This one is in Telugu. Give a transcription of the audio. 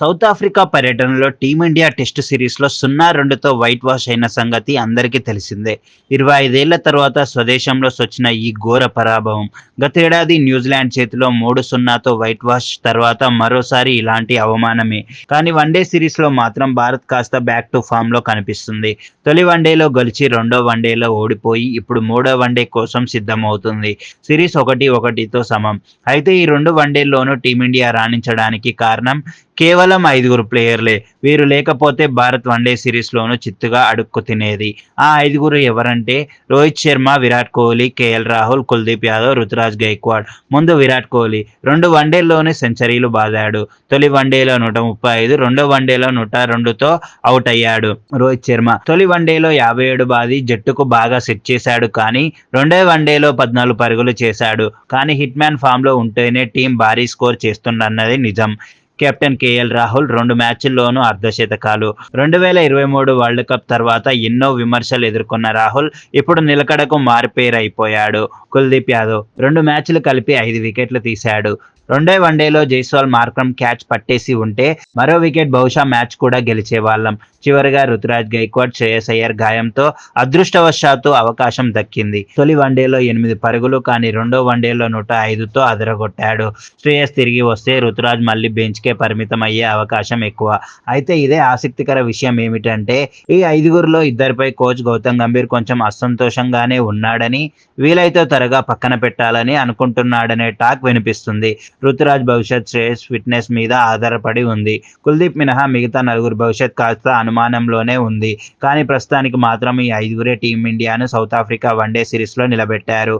సౌత్ ఆఫ్రికా పర్యటనలో టీమిండియా టెస్ట్ సిరీస్‌లో 0-2తో వైట్ వాష్ అయిన సంగతి అందరికీ తెలిసిందే. 25 ఏళ్ల తర్వాత స్వదేశంలో సొచ్చిన ఈ ఘోర పరాభవం. గతేడాది న్యూజిలాండ్ చేతిలో 3-0తో వైట్ వాష్ తర్వాత మరోసారి ఇలాంటి అవమానమే. కానీ వన్డే సిరీస్‌లో మాత్రం భారత్ కాస్త బ్యాక్ టు ఫామ్‌లో కనిపిస్తుంది. తొలి వన్డేలో గెలిచి రెండో వన్డేలో ఓడిపోయి ఇప్పుడు మూడో వన్డే కోసం సిద్ధమవుతుంది. సిరీస్ 1-1తో సమం. అయితే ఈ రెండు వన్డేల్లోనూ టీమిండియా రాణించడానికి కారణం కేవలం 5 ప్లేయర్లే. వీరు లేకపోతే భారత్ వన్డే సిరీస్‌లోనూ చిత్తుగా అడుక్కు తినేది. ఆ 5 ఎవరంటే రోహిత్ శర్మ, విరాట్ కోహ్లీ, కేఎల్ రాహుల్, కుల్దీప్ యాదవ్, రుతురాజ్ గైక్వాడ్. ముందు విరాట్ కోహ్లీ 2 వన్డేల్లోనే సెంచరీలు బాదాడు. తొలి వన్డేలో 135, రెండో వన్డేలో 102తో అవుట్ అయ్యాడు రోహిత్ శర్మ. తొలి వన్డేలో 57 బాది జట్టుకు బాగా సెట్ చేశాడు కానీ రెండో వన్డేలో 14 పరుగులు చేశాడు. కానీ హిట్ మ్యాన్ ఫామ్‌లో ఉంటేనే టీం భారీ స్కోర్ చేస్తుందన్నది నిజం. Captain KL Rahul 2 మ్యాచ్ల్లోనూ అర్ధశతకాలు. 2023 world cup తర్వాత ఎన్నో విమర్శలు ఎదుర్కొన్న రాహుల్ ఇప్పుడు నిలకడకు మారుపేరైపోయాడు. కుల్దీప్ యాదవ్ 2 మ్యాచ్లు కలిపి 5 వికెట్లు తీశాడు. రెండో వన్డేలో జైస్వాల్ మార్క్రమ్ క్యాచ్ పట్టేసి ఉంటే మరో వికెట్ బహుశా మ్యాచ్ కూడా గెలిచేవాళ్లం. చివరిగా రుతురాజ్ గైక్వాడ్, శ్రేయస్ అయ్యర్ గాయంతో అదృష్టవశాత్తు అవకాశం దక్కింది. తొలి వన్డేలో 8 పరుగులు కానీ రెండో వన్డేలో 105తో అదరగొట్టాడు. శ్రేయస్ తిరిగి వస్తే రుతురాజ్ మళ్లీ బెంచ్కే పరిమితం అయ్యే అవకాశం ఎక్కువ. అయితే ఇదే ఆసక్తికర విషయం ఏమిటంటే ఈ 5లో ఇద్దరిపై కోచ్ గౌతమ్ గంభీర్ కొంచెం అసంతోషంగానే ఉన్నాడని, వీలైతే త్వరగా పక్కన పెట్టాలని అనుకుంటున్నాడనే టాక్ వినిపిస్తుంది. రుతురాజ్ భవిష్యత్ శ్రేయస్ ఫిట్నెస్ మీద ఆధారపడి ఉంది. కుల్దీప్ మినహా మిగతా 4 భవిష్యత్ కాస్త అనుమానంలోనే ఉంది. కానీ ప్రస్తుతానికి మాత్రం ఈ 5 టీమిండియాను సౌత్ ఆఫ్రికా వన్డే సిరీస్‌లో నిలబెట్టారు.